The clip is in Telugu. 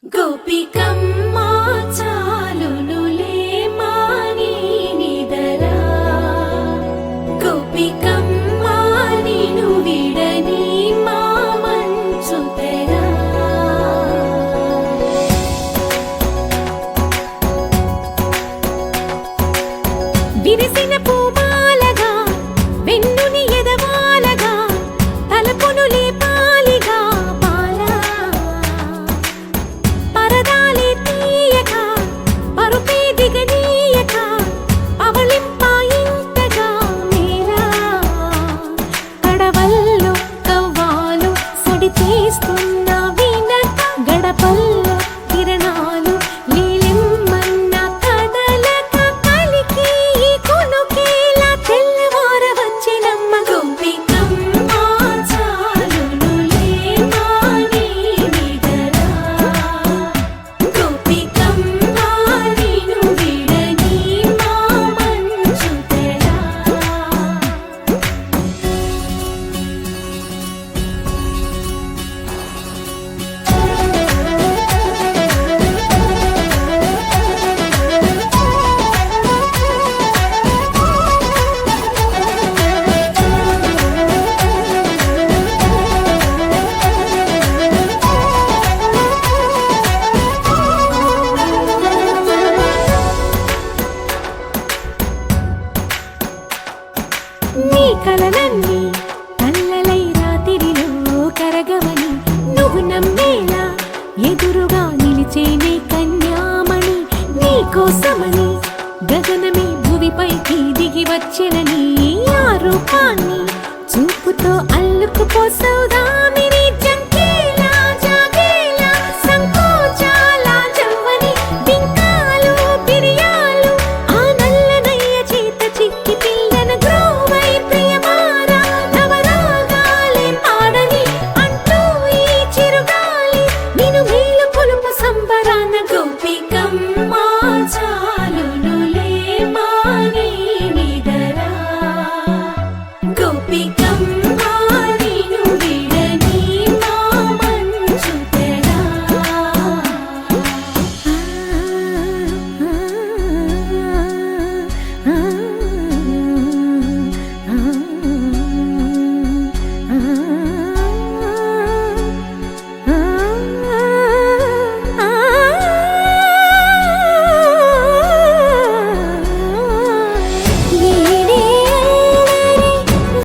గోపికమ్మా చాలునులే మాని నిదరా గోపికమ్మా నిను విడని మా మంచు తెరా విరిసిన పూమాలగా వెన్నుని ఎదవాలగా తలపును లేపాలిగా బాలా పరదాలే తీయక పరుపే దిగనీయక అవలింపాయింతగా మేలా కడవల్లో కవ్వాలు సడి తీస్తున్న వినక గడపల్లో కిరణాలు లీలిమ్మన్న కదలక కలికి ఈ కొనుకేలా తెల్లవార వచ్చినమ్మ గోపికమ్మా చాలునులే మాని నిదరా గోపికమ్మా నిను విడని మా మంచు తెరా నీ కలలన్నీ కల్లలై రాత్రిలో కరగవని నువ్వు నమ్మేలా ఎదురుగా నిలిచేనే కన్యామణి నీ కోసమని గగనమే భువిపైకి దిగి వచ్చినని ఆ రూపాన్ని చూపుతో అల్లుకుపోసావు